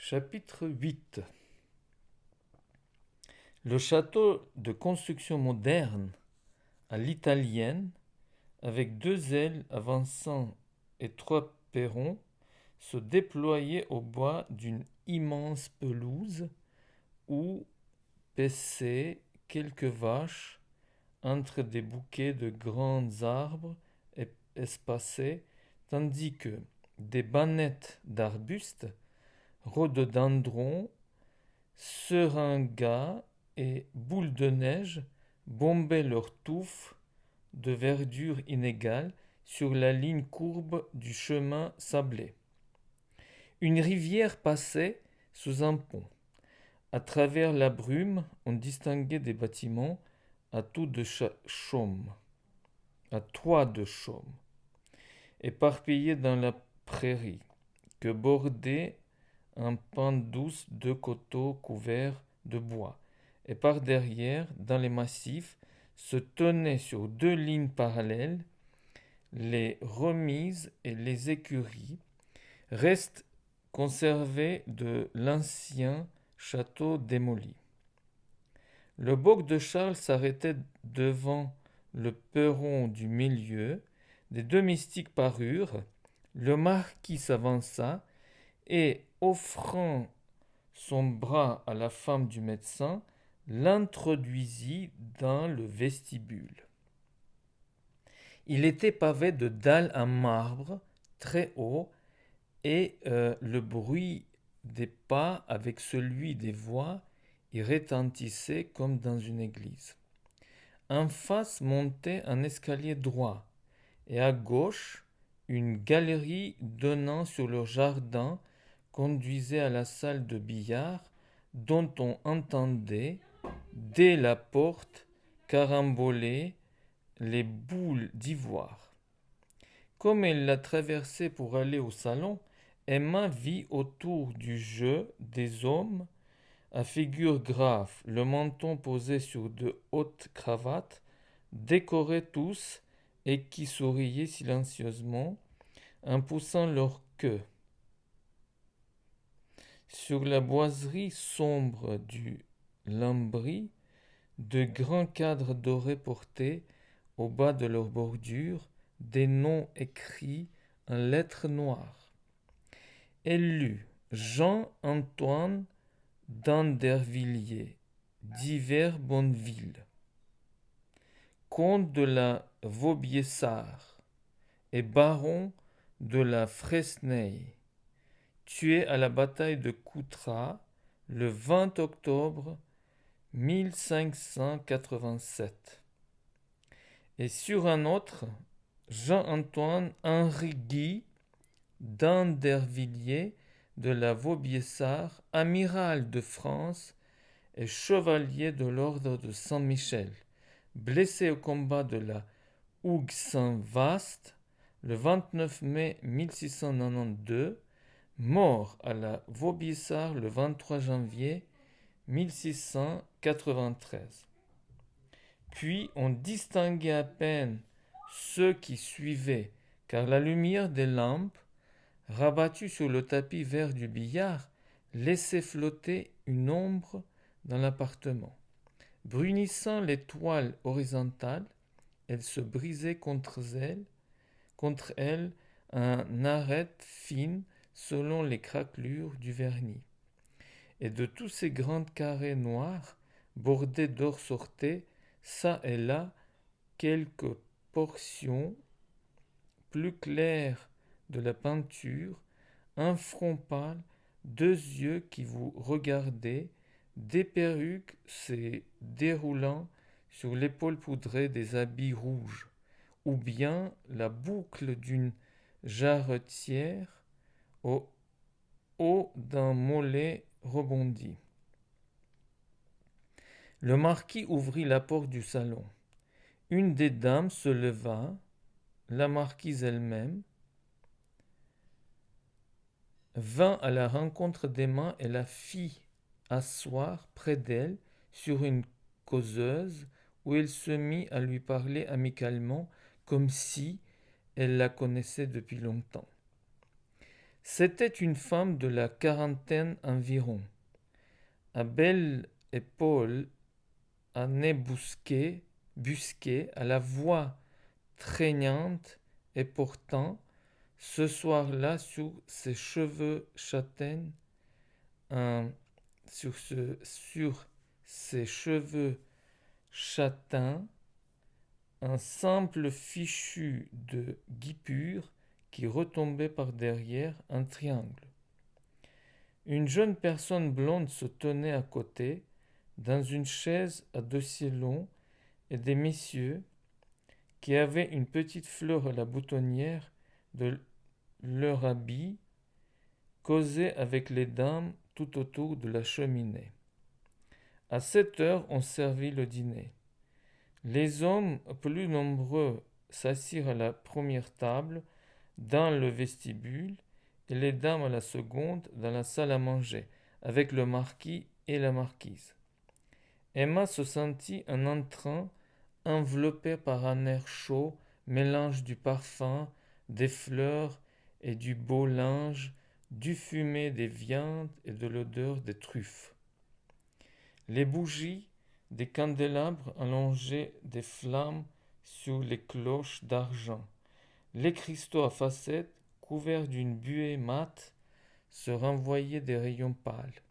Chapitre 8. Le château de construction moderne à l'italienne, avec deux ailes avançant et trois perrons, se déployait au bois d'une immense pelouse où paissaient quelques vaches entre des bouquets de grands arbres espacés, tandis que des bannettes d'arbustes, rhododendrons, seringas et boules de neige bombaient leurs touffes de verdure inégale sur la ligne courbe du chemin sablé. Une rivière passait sous un pont. À travers la brume, on distinguait des bâtiments à chaume, à toit de chaume, éparpillés dans la prairie, que bordait un pan douce de coteaux couverts de bois, et par derrière, dans les massifs, se tenaient sur deux lignes parallèles les remises et les écuries, restes conservés de l'ancien château démoli. Le boc de Charles s'arrêtait devant le perron du milieu. Les deux mystiques parurent. Le marquis s'avança et, offrant son bras à la femme du médecin, l'introduisit dans le vestibule. Il était pavé de dalles en marbre, très haut, et le bruit des pas avec celui des voix y retentissait comme dans une église. En face montait un escalier droit, et à gauche, une galerie donnant sur le jardin conduisait à la salle de billard dont on entendait, dès la porte, caramboler les boules d'ivoire. Comme elle la traversait pour aller au salon, Emma vit autour du jeu des hommes à figure grave, le menton posé sur de hautes cravates, décorés tous et qui souriaient silencieusement en poussant leur queue. Sur la boiserie sombre du lambris, de grands cadres dorés portaient, au bas de leur bordure, des noms écrits en lettres noires. Elle lut Jean-Antoine d'Andervilliers, d'Hiver Bonneville, comte de la Vaubyessard et baron de la Fresnaye, tué à la bataille de Coutras le 20 octobre 1587. Et sur un autre, Jean-Antoine Henri Guy d'Andervilliers de la Vaubyessard, amiral de France et chevalier de l'ordre de Saint-Michel, blessé au combat de la Hougue-Saint-Vaast le 29 mai 1692, mort à la Vaubyessard le 23 janvier 1693. Puis on distinguait à peine ceux qui suivaient, car la lumière des lampes, rabattue sur le tapis vert du billard, laissait flotter une ombre dans l'appartement. Brunissant les toiles horizontales, elles se brisaient contre elles en arêtes fines selon les craquelures du vernis. Et de tous ces grands carrés noirs, bordés d'or sortaient, çà et là, quelques portions plus claires de la peinture, un front pâle, deux yeux qui vous regardaient, des perruques se déroulant sur l'épaule poudrée des habits rouges, ou bien la boucle d'une jarretière au haut d'un mollet rebondi. Le marquis ouvrit la porte du salon. Une des dames se leva, la marquise elle-même, vint à la rencontre d'Emma et la fit asseoir près d'elle sur une causeuse où elle se mit à lui parler amicalement comme si elle la connaissait depuis longtemps. C'était une femme de la quarantaine environ, à belles épaules, à nez busqué, à la voix traînante, et pourtant, ce soir-là, sur ses cheveux châtains, un, sur ses cheveux châtains, un simple fichu de guipure qui retombait par derrière un triangle. Une jeune personne blonde se tenait à côté, dans une chaise à dossier long, et des messieurs, qui avaient une petite fleur à la boutonnière de leur habit, causaient avec les dames tout autour de la cheminée. À 7 heures, on servit le dîner. Les hommes plus nombreux s'assirent à la première table, dans le vestibule, et les dames à la seconde, dans la salle à manger, avec le marquis et la marquise. Emma se sentit en entrant enveloppée par un air chaud, mélange du parfum, des fleurs et du beau linge, du fumet des viandes et de l'odeur des truffes. Les bougies des candélabres allongeaient des flammes sur les cloches d'argent. Les cristaux à facettes, couverts d'une buée mate, se renvoyaient des rayons pâles.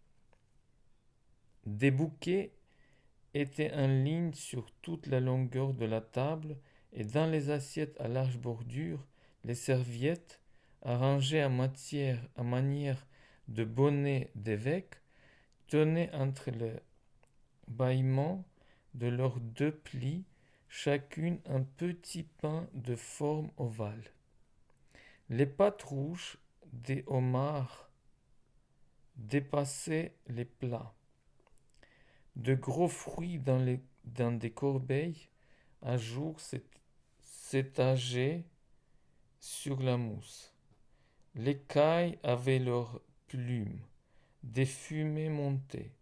Des bouquets étaient en ligne sur toute la longueur de la table, et dans les assiettes à large bordure, les serviettes, arrangées à manière de bonnets d'évêque, tenaient entre les bâillements de leurs deux plis, chacune un petit pain de forme ovale. Les pattes rouges des homards dépassaient les plats. De gros fruits dans des corbeilles à jour s'étageaient sur la mousse. Les cailles avaient leurs plumes, des fumées montaient,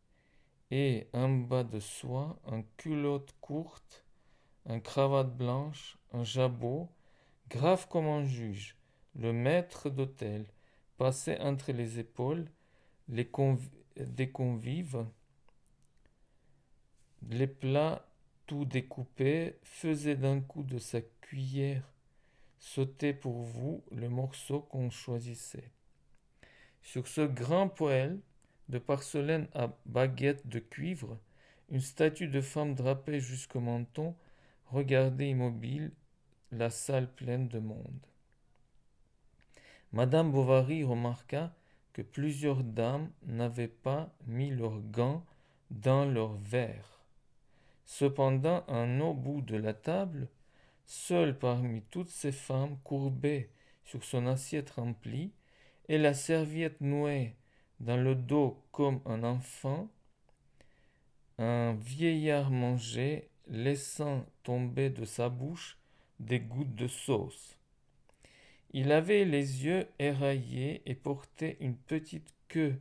et un bas de soie, un culotte courte, un cravate blanche, un jabot, grave comme un juge, le maître d'hôtel, passait entre les épaules des convives. Les plats tout découpés faisaient d'un coup de sa cuillère sauter pour vous le morceau qu'on choisissait. Sur ce grand poêle de porcelaine à baguette de cuivre, une statue de femme drapée jusqu'au menton regardait immobile la salle pleine de monde. Madame Bovary remarqua que plusieurs dames n'avaient pas mis leurs gants dans leurs verres. Cependant, un au bout de la table, seule parmi toutes ces femmes courbées sur son assiette remplie, et la serviette nouée dans le dos comme un enfant, un vieillard mangeait, laissant tomber de sa bouche des gouttes de sauce. Il avait les yeux éraillés et portait une petite queue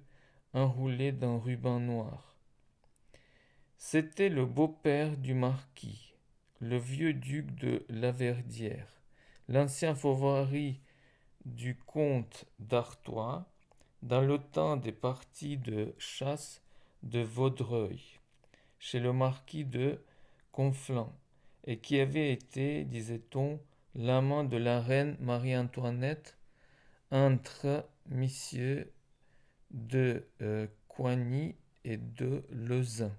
enroulée d'un ruban noir. C'était le beau-père du marquis, le vieux duc de Laverdière, l'ancien favori du comte d'Artois, dans le temps des parties de chasse de Vaudreuil, chez le marquis de Conflans, et qui avait été, disait-on, l'amant de la reine Marie-Antoinette entre messieurs de Coigny et de Lauzun.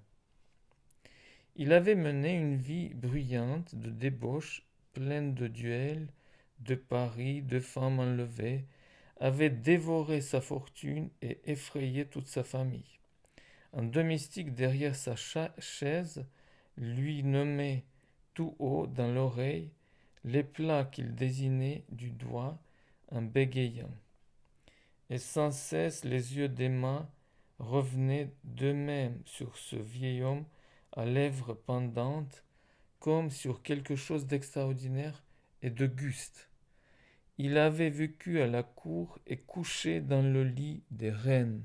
Il avait mené une vie bruyante de débauches, pleine de duels, de paris, de femmes enlevées, avait dévoré sa fortune et effrayé toute sa famille. Un domestique derrière sa chaise lui nommait tout haut dans l'oreille les plats qu'il désignait du doigt en bégayant. Et sans cesse les yeux d'Emma revenaient d'eux-mêmes sur ce vieil homme à lèvres pendantes, comme sur quelque chose d'extraordinaire et d'auguste. Il avait vécu à la cour et couché dans le lit des reines.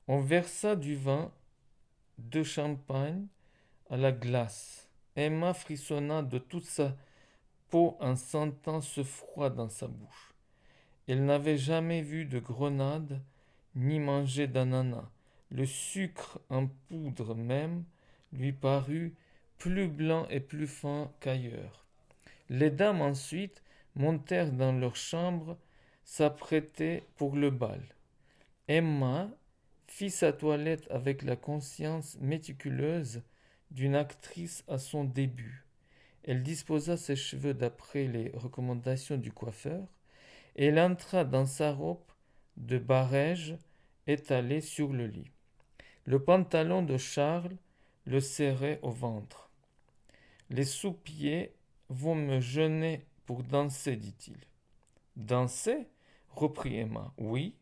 On versa du vin de champagne à la glace. Emma frissonna de toute sa peau en sentant ce froid dans sa bouche. Elle n'avait jamais vu de grenade ni mangé d'ananas. Le sucre en poudre même lui parut plus blanc et plus fin qu'ailleurs. Les dames ensuite montèrent dans leur chambre, s'apprêtaient pour le bal. Emma fit sa toilette avec la conscience méticuleuse d'une actrice à son début. Elle disposa ses cheveux d'après les recommandations du coiffeur, et elle entra dans sa robe de barège étalée sur le lit. Le pantalon de Charles le serrait au ventre. Les sous-pieds vont me gêner pour danser, dit-il. Danser? Reprit Emma. Oui,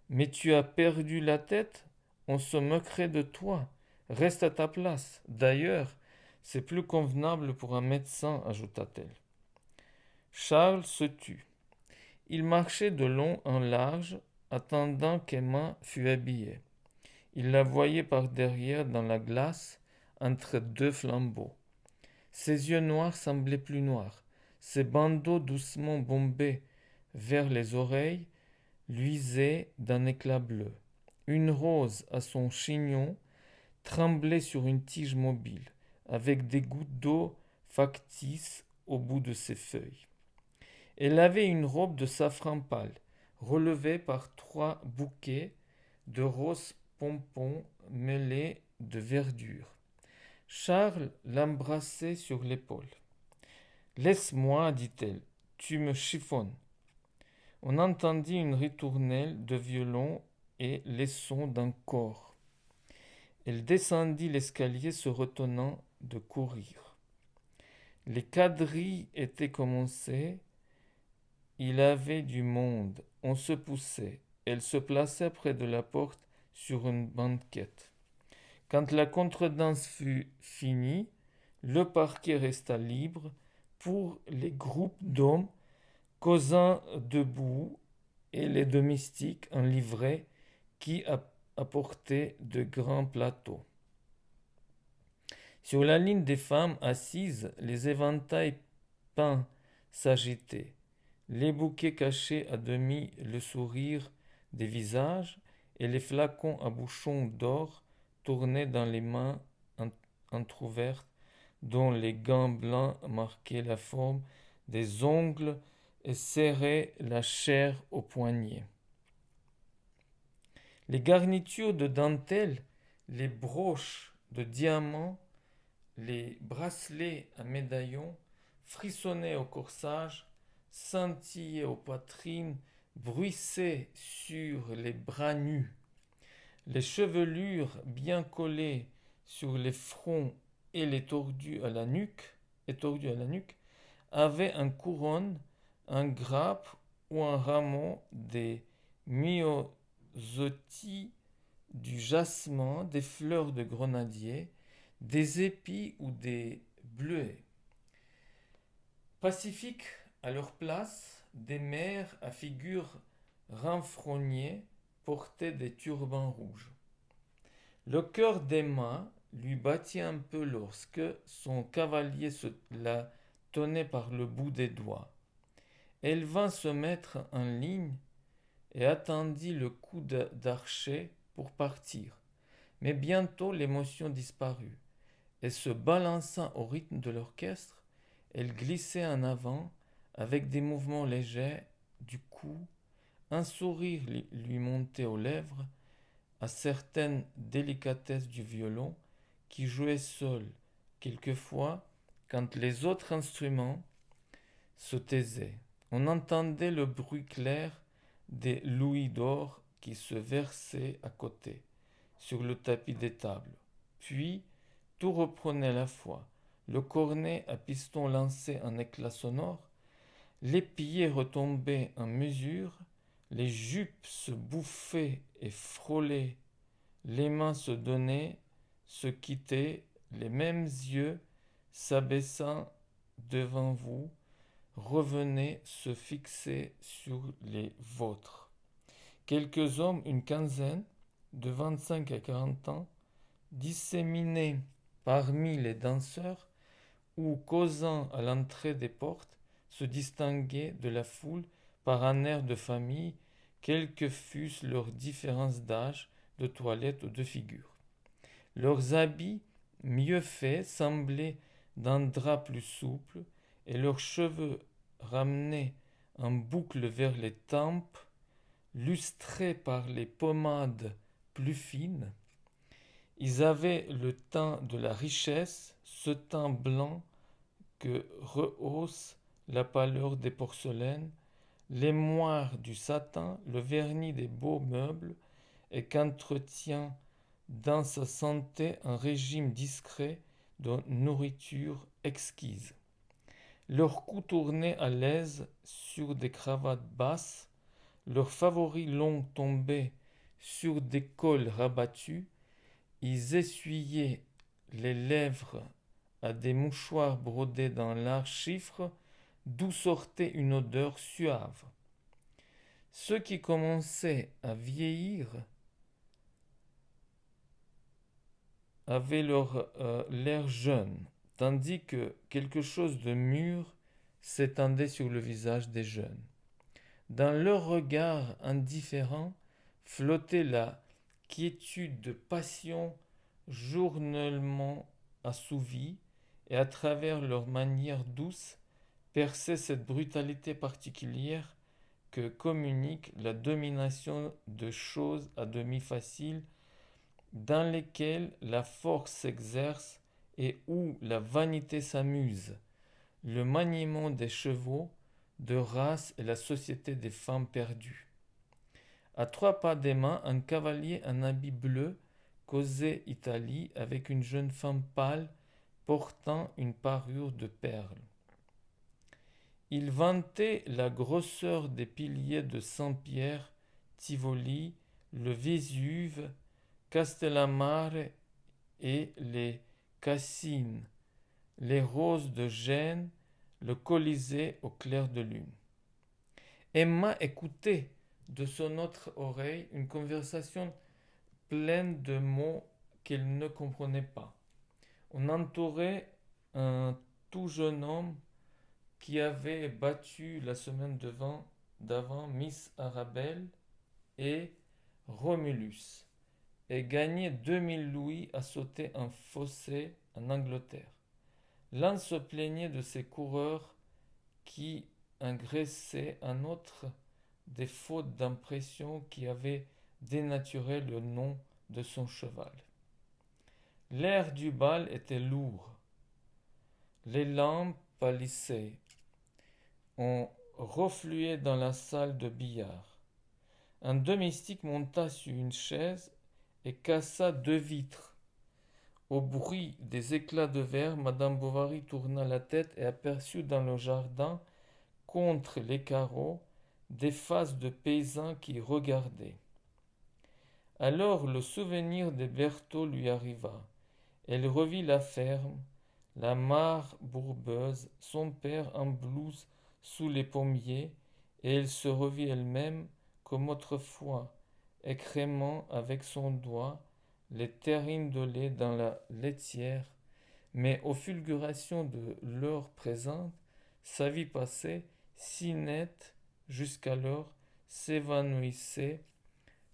mais tu as perdu la tête? On se moquerait de toi. Reste à ta place. D'ailleurs, c'est plus convenable pour un médecin, ajouta-t-elle. Charles se tut. Il marchait de long en large, attendant qu'Emma fût habillée. Il la voyait par derrière dans la glace, entre deux flambeaux. Ses yeux noirs semblaient plus noirs. Ses bandeaux doucement bombés vers les oreilles luisaient d'un éclat bleu. Une rose à son chignon tremblait sur une tige mobile, avec des gouttes d'eau factices au bout de ses feuilles. Elle avait une robe de safran pâle, relevée par 3 bouquets de roses pompons mêlés de verdure. Charles l'embrassait sur l'épaule. Laisse-moi, dit-elle, tu me chiffonnes. On entendit une ritournelle de violon et les sons d'un cor. Elle descendit l'escalier se retenant de courir. Les quadrilles étaient commencées. Il avait du monde. On se poussait. Elle se plaçait près de la porte sur une banquette. Quand la contredanse fut finie, le parquet resta libre pour les groupes d'hommes causant debout et les domestiques en livrée qui apportaient de grands plateaux. Sur la ligne des femmes assises, les éventails peints s'agitaient. Les bouquets cachaient à demi le sourire des visages et les flacons à bouchons d'or tournaient dans les mains entr'ouvertes dont les gants blancs marquaient la forme des ongles et serraient la chair aux poignets. Les garnitures de dentelle, les broches de diamants, les bracelets à médaillons frissonnaient au corsage, scintillaient aux poitrines, bruissaient sur les bras nus. Les chevelures bien collées sur les fronts et les tordues à la nuque, avaient en couronne un grappe ou un rameau des myosotis, du jasmin, des fleurs de grenadier, des épis ou des bleuets. Pacifiques à leur place, des mères à figure renfrognée portaient des turbans rouges. Le cœur d'Emma lui battit un peu lorsque son cavalier la tenait par le bout des doigts. Elle vint se mettre en ligne et attendit le coup d'archet pour partir. Mais bientôt l'émotion disparut, et se balançant au rythme de l'orchestre, elle glissait en avant avec des mouvements légers du cou. Un sourire lui montait aux lèvres à certaines délicatesses du violon qui jouait seul, quelquefois, quand les autres instruments se taisaient. On entendait le bruit clair des louis d'or qui se versaient à côté, sur le tapis des tables. Puis, tout reprenait à la fois. Le cornet à piston lançait un éclat sonore, les pieds retombaient en mesure, les jupes se bouffaient et frôlaient, les mains se donnaient, se quittaient, les mêmes yeux, s'abaissant devant vous, revenaient se fixer sur les vôtres. Quelques hommes, une quinzaine, de 25 à 40 ans, disséminés parmi les danseurs ou causant à l'entrée des portes, se distinguaient de la foule par un air de famille, quelles que fussent leurs différences d'âge, de toilette ou de figure. Leurs habits, mieux faits, semblaient d'un drap plus souple, et leurs cheveux ramenés en boucle vers les tempes, lustrés par les pommades plus fines. Ils avaient le teint de la richesse, ce teint blanc que rehausse la pâleur des porcelaines, les moires du satin, le vernis des beaux meubles, et qu'entretient dans sa santé un régime discret de nourriture exquise. Leurs cous tournaient à l'aise sur des cravates basses, leurs favoris longs tombaient sur des cols rabattus, ils essuyaient les lèvres à des mouchoirs brodés d'un large chiffre, d'où sortait une odeur suave. Ceux qui commençaient à vieillir avaient l'air jeune, tandis que quelque chose de mûr s'étendait sur le visage des jeunes. Dans leur regard indifférent flottait la quiétude de passion journellement assouvie, et à travers leur manière douce perçait cette brutalité particulière que communique la domination de choses à demi faciles, dans lesquelles la force s'exerce et où la vanité s'amuse, le maniement des chevaux de race et la société des femmes perdues. À 3 pas des mains, un cavalier en habit bleu causait Italie avec une jeune femme pâle portant une parure de perles. Il vantait la grosseur des piliers de Saint-Pierre, Tivoli, le Vésuve, Castellamare et les Cassines, les roses de Gênes, le Colisée au clair de lune. Emma écoutait de son autre oreille une conversation pleine de mots qu'elle ne comprenait pas. On entourait un tout jeune homme qui avait battu la semaine d'avant Miss Arabelle et Romulus, et gagné 2000 louis à sauter un fossé en Angleterre. L'un se plaignait de ses coureurs qui engraissaient, un autre des fautes d'impression qui avaient dénaturé le nom de son cheval. L'air du bal était lourd. Les lampes pâlissaient. On refluait dans la salle de billard. Un domestique monta sur une chaise et cassa 2 vitres. Au bruit des éclats de verre, Madame Bovary tourna la tête et aperçut dans le jardin, contre les carreaux, des faces de paysans qui regardaient. Alors le souvenir de Berthaud lui arriva. Elle revit la ferme, la mare bourbeuse, son père en blouse sous les pommiers, et elle se revit elle-même comme autrefois, écrémant avec son doigt les terrines de lait dans la laitière, mais aux fulgurations de l'heure présente, sa vie passée, si nette jusqu'alors, s'évanouissait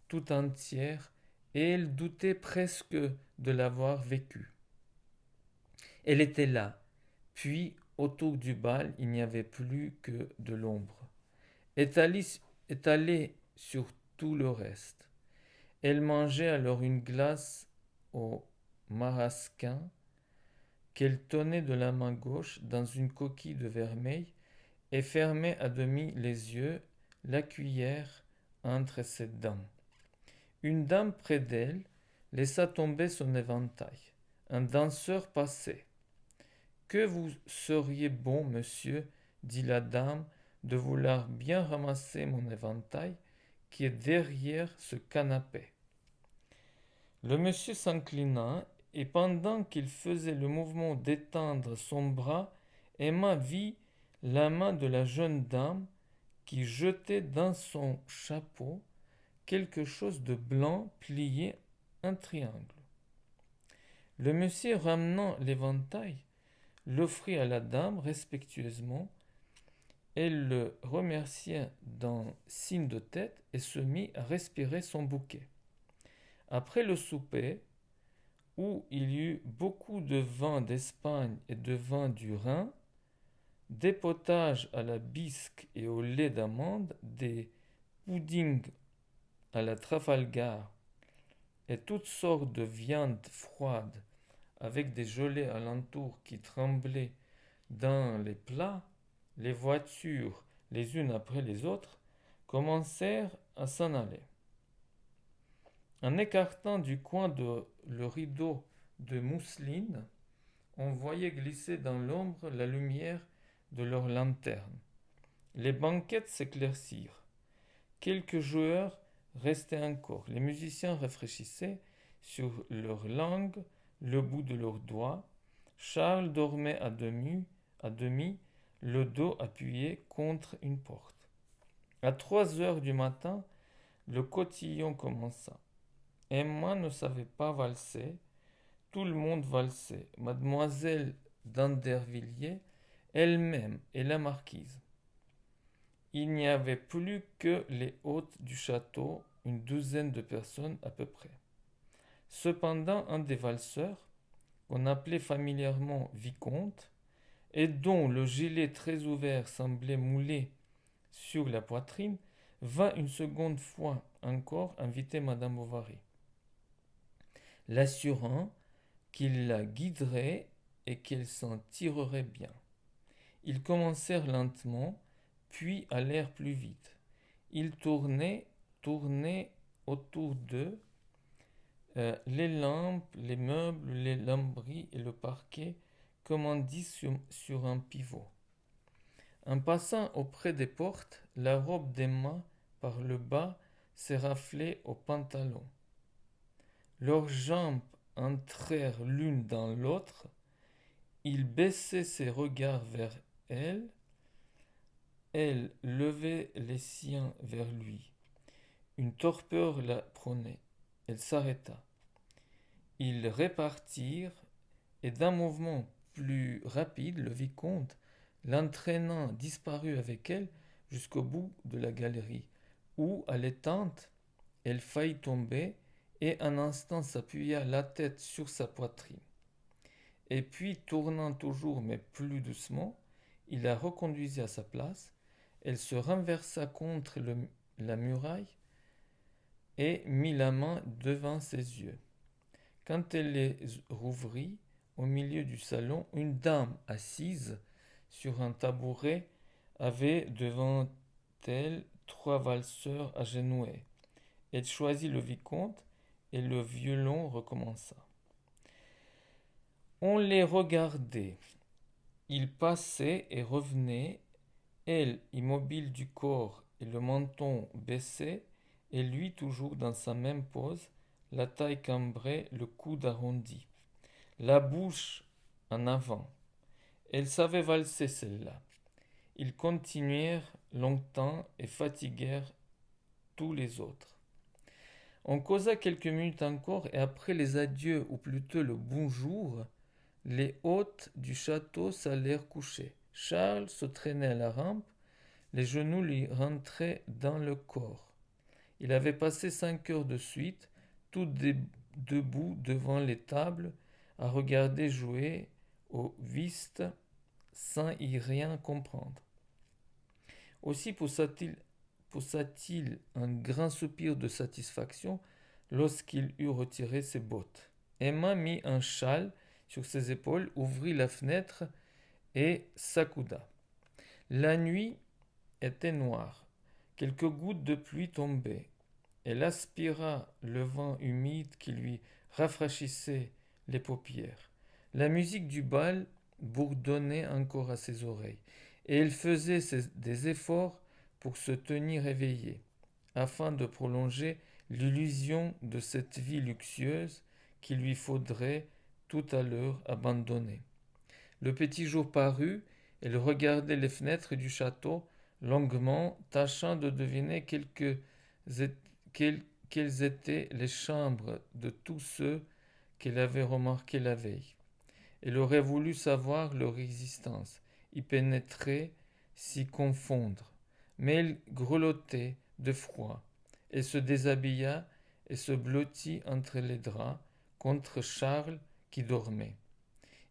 tout entière, et elle doutait presque de l'avoir vécue. Elle était là, puis autour du bal il n'y avait plus que de l'ombre, étalée sur tout le reste. Elle mangeait alors une glace au marasquin qu'elle tenait de la main gauche dans une coquille de vermeil et fermait à demi les yeux, la cuillère entre ses dents. Une dame près d'elle laissa tomber son éventail. Un danseur passait. Que vous seriez bon, monsieur, dit la dame, de vouloir bien ramasser mon éventail qui est derrière ce canapé. Le monsieur s'inclina, et pendant qu'il faisait le mouvement d'étendre son bras, Emma vit la main de la jeune dame qui jetait dans son chapeau quelque chose de blanc plié en triangle. Le monsieur, ramenant l'éventail, l'offrit à la dame respectueusement, Elle le remercia d'un signe de tête et se mit à respirer son bouquet. Après le souper, où il y eut beaucoup de vin d'Espagne et de vin du Rhin, des potages à la bisque et au lait d'amande, des puddings à la Trafalgar et toutes sortes de viandes froides avec des gelées alentour qui tremblaient dans les plats, les voitures, les unes après les autres, commencèrent à s'en aller. En écartant du coin le rideau de mousseline, on voyait glisser dans l'ombre la lumière de leurs lanternes. Les banquettes s'éclaircirent. Quelques joueurs restaient encore. Les musiciens réfléchissaient sur leur langue le bout de leurs doigts. Charles dormait à demi, le dos appuyé contre une porte. À 3 heures du matin, le cotillon commença. Emma ne savait pas valser. Tout le monde valsait. Mademoiselle d'Andervilliers elle-même et la marquise. Il n'y avait plus que les hôtes du château, une douzaine de personnes à peu près. Cependant, un des valseurs, qu'on appelait familièrement vicomte, et dont le gilet très ouvert semblait mouler sur la poitrine, vint une seconde fois encore inviter Madame Bovary, l'assurant qu'il la guiderait et qu'elle s'en tirerait bien. Ils commencèrent lentement, puis allèrent plus vite. Ils tournaient autour d'eux, les lampes, les meubles, les lambris et le parquet, comme on dit sur un pivot. En passant auprès des portes, la robe d'Emma, par le bas, s'éraflait au pantalon. Leurs jambes entrèrent l'une dans l'autre. Il baissait ses regards vers elle. Elle levait les siens vers lui. Une torpeur la prenait. Elle s'arrêta. Ils repartirent, et d'un mouvement plus rapide, le vicomte, l'entraînant, disparut avec elle jusqu'au bout de la galerie, où, allaitante, elle faillit tomber, et un instant s'appuya la tête sur sa poitrine. Et puis, tournant toujours, mais plus doucement, il la reconduisit à sa place. Elle se renversa contre la muraille et mit la main devant ses yeux. Quand elle les rouvrit, au milieu du salon, une dame assise sur un tabouret avait devant elle 3 valseurs agenouillés. Elle choisit le vicomte et le violon recommença. On les regardait. Ils passaient et revenaient, elle immobile du corps et le menton baissé, et lui toujours dans sa même pose, la taille cambrée, le coude arrondi, la bouche en avant. Elle savait valser celle-là. Ils continuèrent longtemps et fatiguèrent tous les autres. On causa quelques minutes encore, et après les adieux, ou plutôt le bonjour, les hôtes du château s'allèrent coucher. Charles se traînait à la rampe, les genoux lui rentraient dans le corps. Il avait passé 5 heures de suite, tout debout devant les tables, à regarder jouer au whist sans y rien comprendre. Aussi poussa-t-il un grand soupir de satisfaction lorsqu'il eut retiré ses bottes. Emma mit un châle sur ses épaules, ouvrit la fenêtre et s'accouda. La nuit était noire. Quelques gouttes de pluie tombaient. Elle aspira le vent humide qui lui rafraîchissait les paupières. La musique du bal bourdonnait encore à ses oreilles, et elle faisait des efforts pour se tenir éveillée, afin de prolonger l'illusion de cette vie luxueuse qu'il lui faudrait tout à l'heure abandonner. Le petit jour parut, elle regardait les fenêtres du château longuement, tâchant de deviner quelles étaient les chambres de tous ceux qu'elle avait remarqués la veille. Elle aurait voulu savoir leur existence, y pénétrer, s'y confondre. Mais elle grelottait de froid. Elle se déshabilla et se blottit entre les draps contre Charles qui dormait.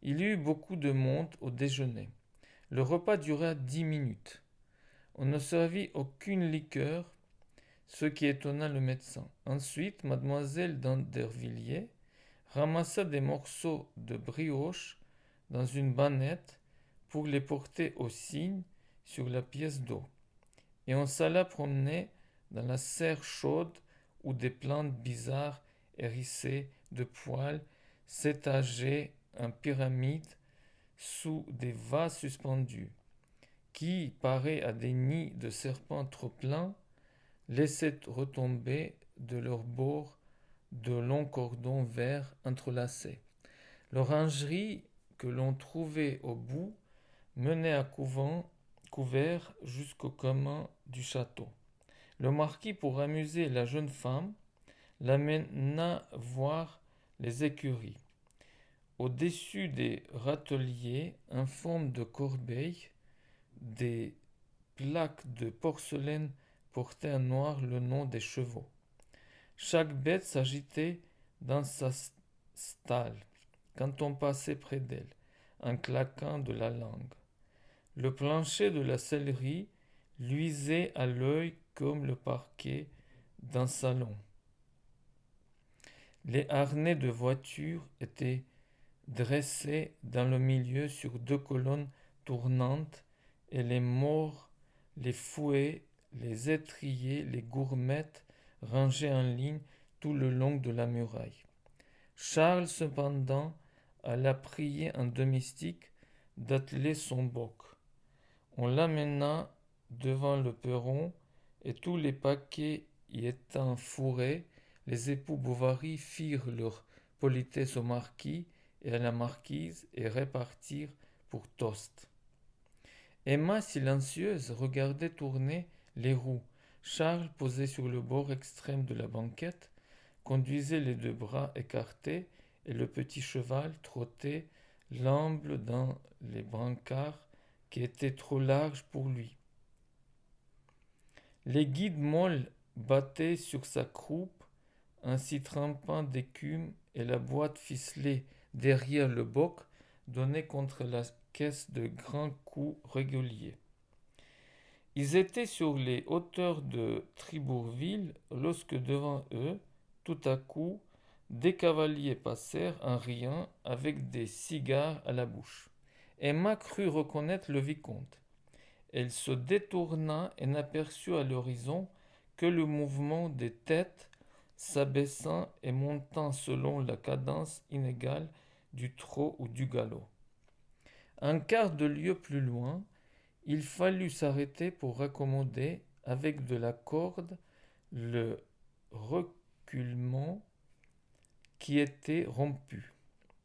Il y eut beaucoup de monde au déjeuner. Le repas dura 10 minutes. On ne servit aucune liqueur, ce qui étonna le médecin. Ensuite, mademoiselle d'Andervilliers ramassa des morceaux de brioche dans une bannette pour les porter au cygne sur la pièce d'eau. Et on s'alla promener dans la serre chaude où des plantes bizarres hérissées de poils s'étageaient en pyramide sous des vases suspendus, qui, parés à des nids de serpents trop pleins, laissaient retomber de leurs bords de longs cordons verts entrelacés. L'orangerie que l'on trouvait au bout menait à couvert jusqu'au commun du château. Le marquis, pour amuser la jeune femme, l'amena voir les écuries. Au-dessus des râteliers, en forme de corbeille, des plaques de porcelaine portaient en noir le nom des chevaux. Chaque bête s'agitait dans sa stalle quand on passait près d'elle, en claquant de la langue. Le plancher de la sellerie luisait à l'œil comme le parquet d'un salon. Les harnais de voiture étaient dressés dans le milieu sur deux colonnes tournantes, et les mors, les fouets, les étriers, les gourmettes rangés en ligne tout le long de la muraille. Charles, cependant, alla prier un domestique d'atteler son boc. On l'amena devant le perron, et tous les paquets y étant fourrés, les époux Bovary firent leur politesse au marquis et à la marquise et repartirent pour Tostes. Emma, silencieuse, regardait tourner les roues. Charles, posé sur le bord extrême de la banquette, conduisait les deux bras écartés, et le petit cheval trottait l'amble dans les brancards qui étaient trop larges pour lui. Les guides molles battaient sur sa croupe, ainsi trempant d'écume, et la boîte ficelée derrière le boc donnait contre la caisse de grands coups réguliers. Ils étaient sur les hauteurs de Tribourville lorsque devant eux, tout à coup, des cavaliers passèrent en riant avec des cigares à la bouche. Emma crut reconnaître le vicomte. Elle se détourna et n'aperçut à l'horizon que le mouvement des têtes s'abaissant et montant selon la cadence inégale du trot ou du galop. Un quart de lieue plus loin, il fallut s'arrêter pour raccommoder avec de la corde le reculement qui était rompu.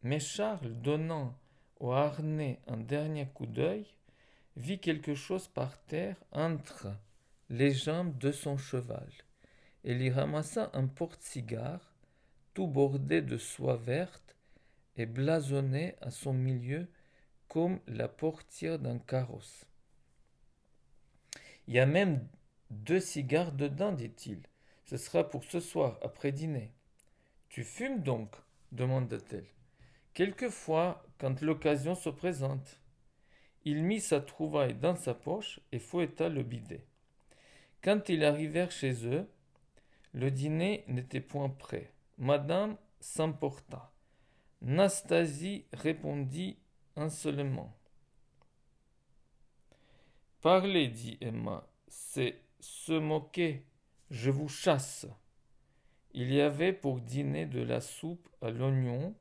Mais Charles, donnant au harnais un dernier coup d'œil, vit quelque chose par terre entre les jambes de son cheval. Elle y ramassa un porte-cigare, tout bordé de soie verte et blasonné à son milieu comme la portière d'un carrosse. Il y a même 2 cigares dedans, dit-il. Ce sera pour ce soir, après dîner. Tu fumes donc demanda-t-elle. Quelquefois, quand l'occasion se présente. Il mit sa trouvaille dans sa poche et fouetta le bidet. Quand ils arrivèrent chez eux, le dîner n'était point prêt. Madame s'emporta. Nastasie répondit insolemment. Parlez, dit Emma, c'est se moquer. Je vous chasse. Il y avait pour dîner de la soupe à l'oignon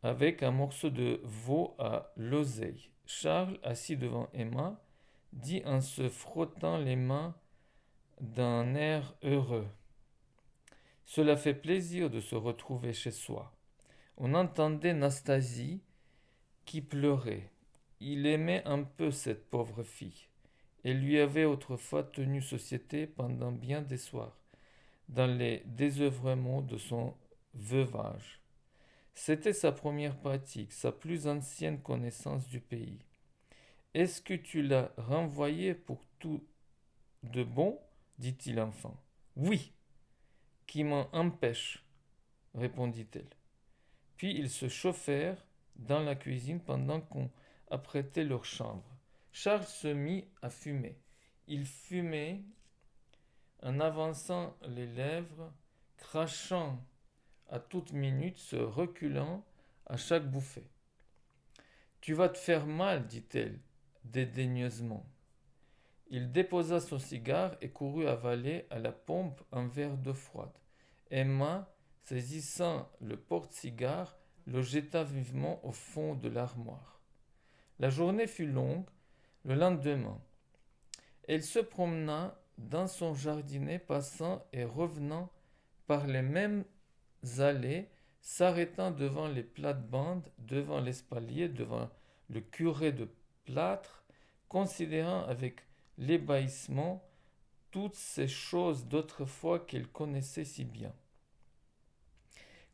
avec un morceau de veau à l'oseille. Charles, assis devant Emma, dit en se frottant les mains d'un air heureux. Cela fait plaisir de se retrouver chez soi. On entendait Nastasie qui pleurait. Il aimait un peu cette pauvre fille. Elle lui avait autrefois tenu société pendant bien des soirs, dans les désœuvrements de son veuvage. C'était sa première pratique, sa plus ancienne connaissance du pays. Est-ce que tu l'as renvoyé pour tout de bon? Dit-il enfin. Oui, qui m'en empêche, répondit-elle. Puis ils se chauffèrent dans la cuisine pendant qu'on apprêtait leur chambre. Charles se mit à fumer. Il fumait en avançant les lèvres, crachant à toute minute, se reculant à chaque bouffée. Tu vas te faire mal, dit-elle dédaigneusement. Il déposa son cigare et courut avaler à la pompe un verre d'eau froide. Emma, saisissant le porte-cigare, le jeta vivement au fond de l'armoire. La journée fut longue. Le lendemain, elle se promena dans son jardinet, passant et revenant par les mêmes allées, s'arrêtant devant les plates-bandes, devant l'espalier, devant le curé de plâtre, considérant avec l'ébahissement toutes ces choses d'autrefois qu'elle connaissait si bien.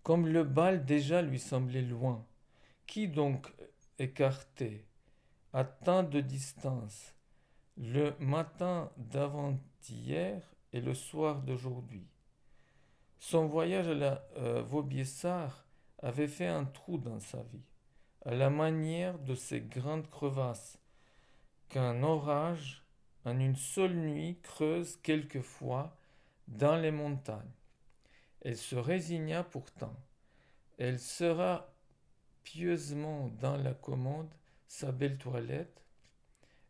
Comme le bal déjà lui semblait loin, qui donc écartait, à tant de distance, le matin d'avant-hier et le soir d'aujourd'hui? Son voyage à la Vaubyessard avait fait un trou dans sa vie, à la manière de ces grandes crevasses qu'un orage, en une seule nuit, creuse quelquefois dans les montagnes. Elle se résigna pourtant. Elle serra pieusement dans la commode sa belle toilette,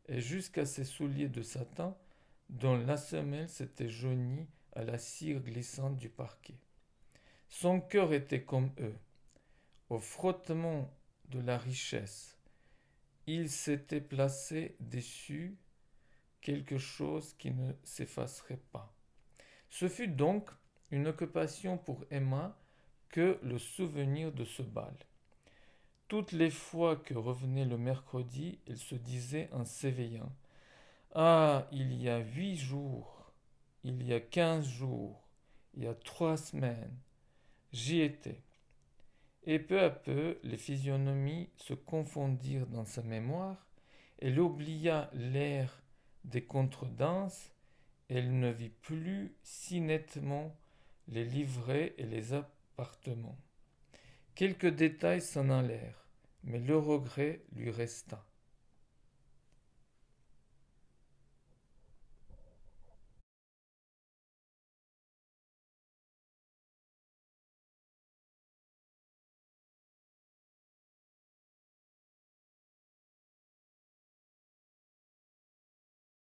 et jusqu'à ses souliers de satin, dont la semelle s'était jaunie à la cire glissante du parquet. Son cœur était comme eux, au frottement de la richesse. Il s'était placé dessus quelque chose qui ne s'effacerait pas. Ce fut donc une occupation pour Emma que le souvenir de ce bal. Toutes les fois que revenait le mercredi, elle se disait en s'éveillant: Ah, il y a 8 jours, il y a 15 jours, il y a 3 semaines, j'y étais. Et peu à peu, les physionomies se confondirent dans sa mémoire. Elle oublia l'air des contredanses. Elle ne vit plus si nettement les livrées et les appartements. Quelques détails s'en allèrent, mais le regret lui resta.